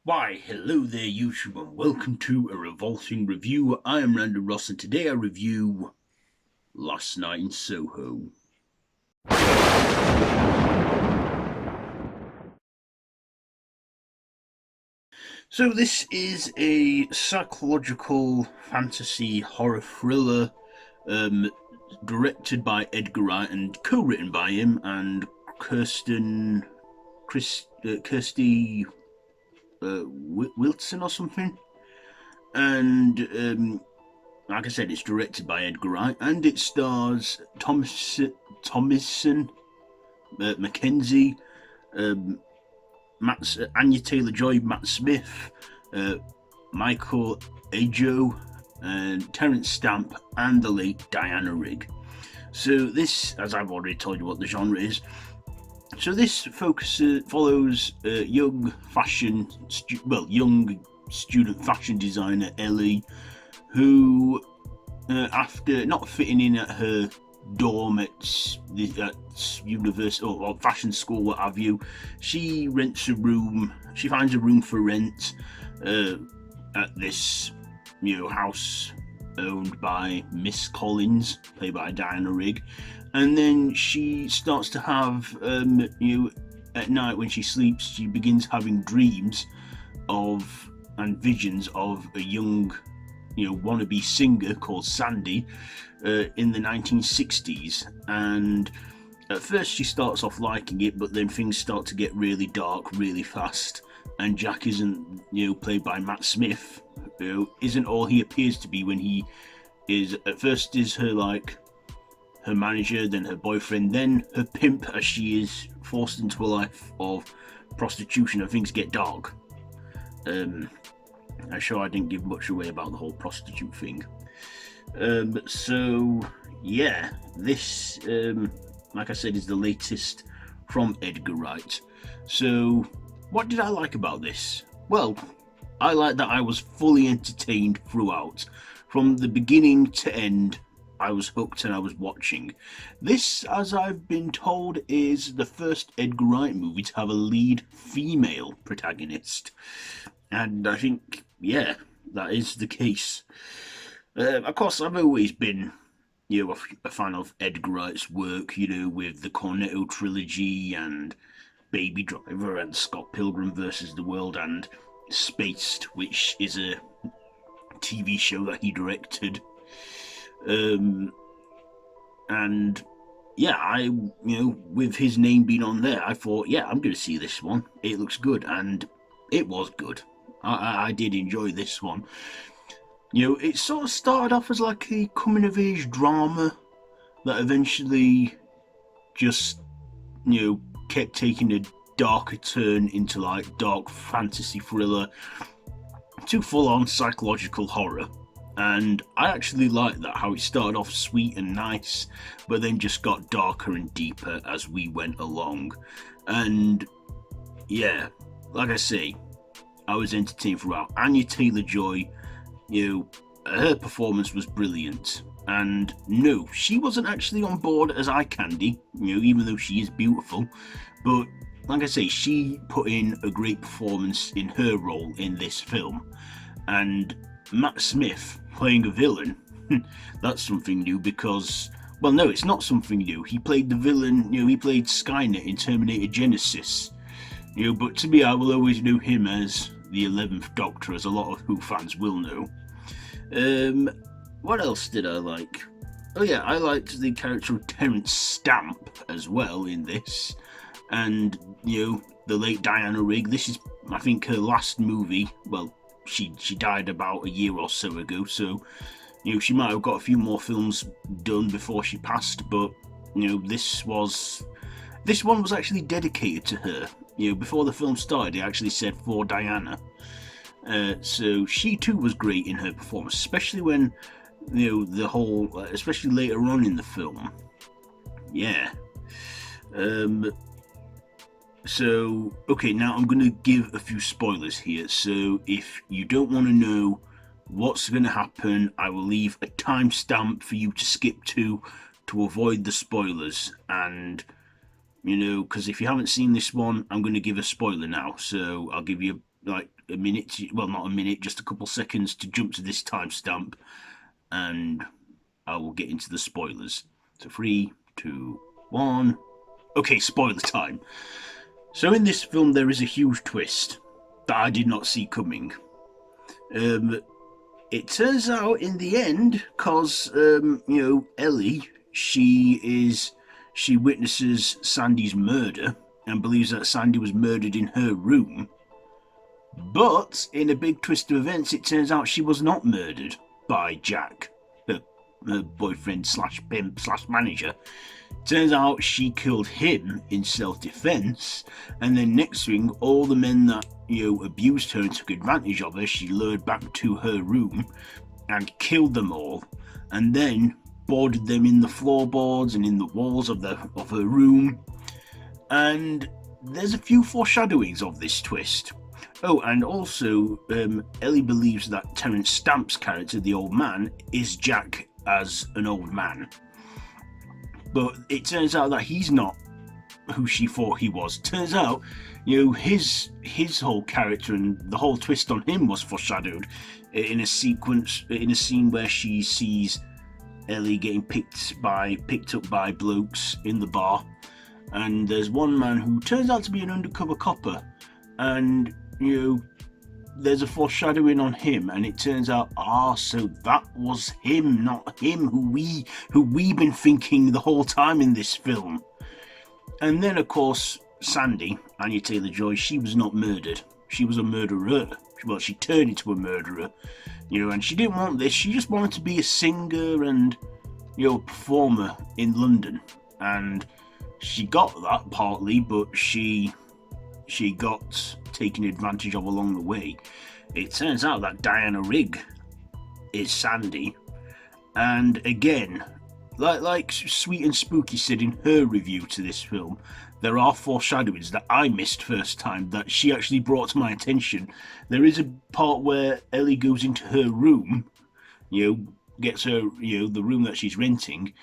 Why, hello there, YouTube, and welcome to a Revolting review. I am Randy Ross, and today I review Last Night in Soho. So this is a psychological fantasy horror thriller directed by Edger Wright and co-written by him and Kirsty Wilson or something. And like I said, it's directed by Edger Wright, and it stars Thomasin McKenzie, Anya Taylor-Joy, Matt Smith, Michael Ajao, and Terence Stamp, and the late Diana Rigg. So this, as I've already told you what the genre is, so this follows young student fashion designer Ellie, who, after not fitting in at her dorm at university or fashion school, what have you, she rents a room. She finds a room for rent at this house owned by Miss Collins, played by Diana Rigg, and then she starts to have at night when she sleeps, she begins having dreams of and visions of a young wannabe singer called Sandy in the 1960s. And at first she starts off liking it, but then things start to get really dark really fast, and Jack isn't, played by Matt Smith, isn't all he appears to be when he is. At first is her manager, then her boyfriend, then her pimp, as she is forced into a life of prostitution, and things get dark. I'm sure I didn't give much away about the whole prostitute thing. So yeah, this, like I said, is the latest from Edger Wright. So what did I like about this? Well, I like that I was fully entertained throughout. From the beginning to end, I was hooked and I was watching. This, as I've been told, is the first Edger Wright movie to have a lead female protagonist. And I think, yeah, that is the case. Of course, I've always been, a fan of Edgar Wright's work, with the Cornetto trilogy and Baby Driver and Scott Pilgrim versus the World and Spaced, which is a TV show that he directed. And yeah, with his name being on there, I thought, yeah, I'm going to see this one. It looks good, and it was good. I did enjoy this one. It sort of started off as like a coming of age drama that eventually just, kept taking a darker turn into like dark fantasy thriller to full on psychological horror. And I actually liked that, how it started off sweet and nice, but then just got darker and deeper as we went along. And yeah, like I say, I was entertained throughout. Anya Taylor-Joy, her performance was brilliant. And no, she wasn't actually on board as eye candy, even though she is beautiful. But like I say, she put in a great performance in her role in this film. And Matt Smith playing a villain, that's something new because, well, no, it's not something new. He played the villain, he played Skynet in Terminator Genesis. But to me, I will always know him as the 11th Doctor, as a lot of Who fans will know. What else did I like? Oh yeah, I liked the character of Terence Stamp as well in this. And, the late Diana Rigg. This is, I think, her last movie. Well, she died about a year or so ago, so, she might have got a few more films done before she passed, but, this one was actually dedicated to her. Before the film started, it actually said for Diana. So she too was great in her performance, especially when, the whole, especially later on in the film. Yeah. So, okay, now I'm going to give a few spoilers here. So if you don't want to know what's going to happen, I will leave a timestamp for you to skip to avoid the spoilers. And because if you haven't seen this one, I'm going to give a spoiler now. So I'll give you like a minute, well, not a minute, just a couple seconds to jump to this timestamp, and I will get into the spoilers. So 3, 2, 1. Okay, spoiler time. So in this film, there is a huge twist that I did not see coming. It turns out in the end, because Ellie, she witnesses Sandy's murder and believes that Sandy was murdered in her room. But in a big twist of events, it turns out she was not murdered by Jack, her boyfriend slash pimp slash manager. Turns out she killed him in self-defense, and then next thing, all the men that abused her and took advantage of her, she lured back to her room and killed them all, and then boarded them in the floorboards and in the walls of her room. And there's a few foreshadowings of this twist. Oh, and also, Ellie believes that Terence Stamp's character, the old man, is Jack as an old man. But it turns out that he's not who she thought he was. Turns out, his whole character and the whole twist on him was foreshadowed in a scene where she sees Ellie getting picked up by blokes in the bar, and there's one man who turns out to be an undercover copper, and there's a foreshadowing on him, and it turns out, so that was him, not him who we've been thinking the whole time in this film. And then, of course, Sandy, Anya Taylor-Joy, she was not murdered. She was a murderer. Well, she turned into a murderer, and she didn't want this. She just wanted to be a singer and, performer in London. And she got that partly, but she got taken advantage of along the way. It turns out that Diana Rigg is Sandy, and again, like Sweet and Spooky said in her review to this film, there are foreshadowings that I missed first time that she actually brought to my attention. There is a part where Ellie goes into her room, gets her, the room that she's renting,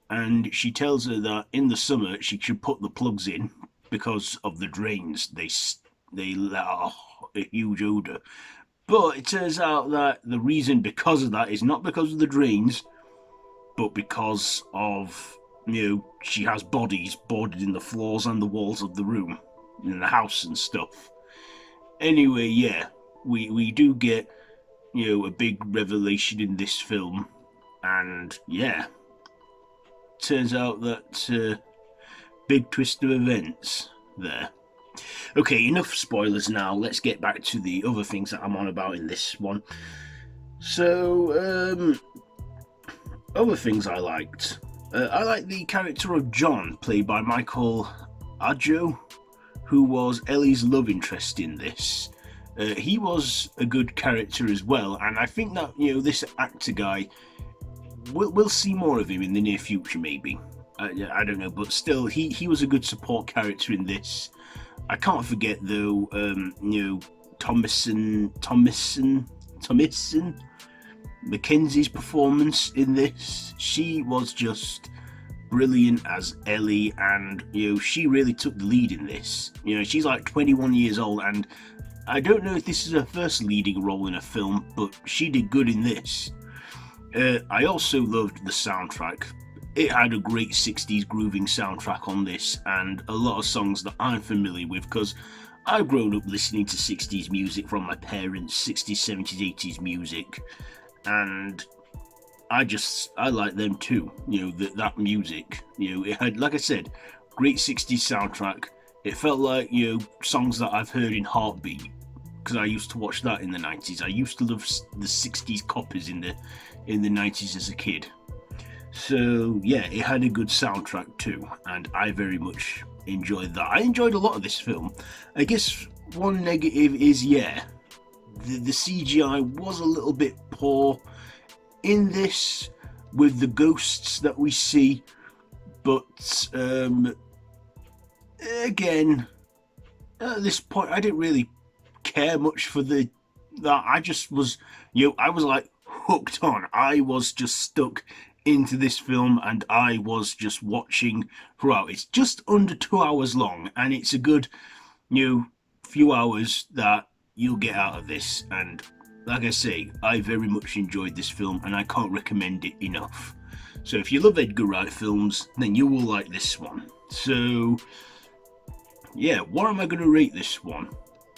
and she tells her that in the summer she should put the plugs in because of the drains. They let out a huge odour. But it turns out that the reason because of that is not because of the drains, but because of, she has bodies boarded in the floors and the walls of the room, in the house and stuff. Anyway, yeah, we do get, a big revelation in this film, and yeah, turns out that big twist of events there. Okay, enough spoilers now. Let's get back to the other things that I'm on about in this one. So, other things I liked. I liked the character of John, played by Michael Ajao, who was Ellie's love interest in this. He was a good character as well, and I think that, this actor guy, we'll see more of him in the near future, maybe. I don't know, but still, he was a good support character in this. I can't forget, though, Thomasin McKenzie's performance in this. She was just brilliant as Ellie, and she really took the lead in this. She's like 21 years old, and I don't know if this is her first leading role in a film, but she did good in this. I also loved the soundtrack. It had a great 60s grooving soundtrack on this, and a lot of songs that I'm familiar with, because I've grown up listening to 60s music from my parents, 60s, 70s, 80s music, and I like them too. That music, it had, like I said, great 60s soundtrack. It felt like, songs that I've heard in Heartbeat, because I used to watch that in the 90s. I used to love the 60s coppers in the 90s as a kid. So yeah, it had a good soundtrack too, and I very much enjoyed that. I enjoyed a lot of this film. I guess one negative is, the CGI was a little bit poor in this with the ghosts that we see, but again, at this point, I didn't really care much for that. I just was, I was like hooked on. I was just stuck into this film, and I was just watching throughout. It's just under 2 hours long, and it's a good, few hours that you'll get out of this. And like I say, I very much enjoyed this film and I can't recommend it enough. So if you love Edgar Wright films, then you will like this one. So yeah, what am I going to rate this one?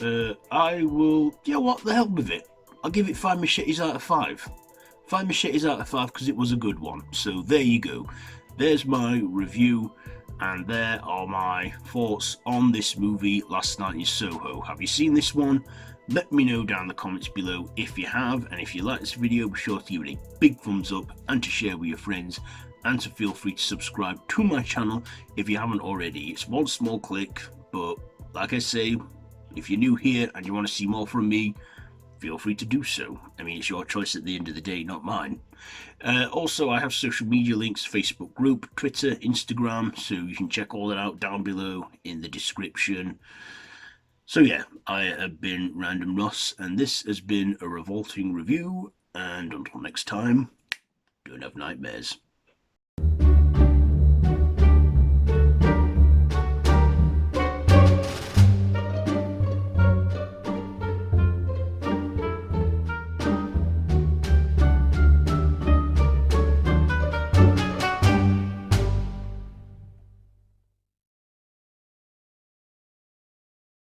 I will, what the hell with it. I'll give it 5 machetes out of 5. 5 machetes out of 5 because it was a good one. So there you go. There's my review, and there are my thoughts on this movie, Last Night in Soho. Have you seen this one? Let me know down in the comments below if you have, and if you like this video, be sure to give it a big thumbs up and to share with your friends, and to feel free to subscribe to my channel if you haven't already. It's one small click, but like I say, if you're new here and you want to see more from me, feel free to do so. I mean, it's your choice at the end of the day, not mine. Also, I have social media links, Facebook group, Twitter, Instagram, so you can check all that out down below in the description. So yeah, I have been Random Ross, and this has been a Revolting review, and until next time, don't have nightmares.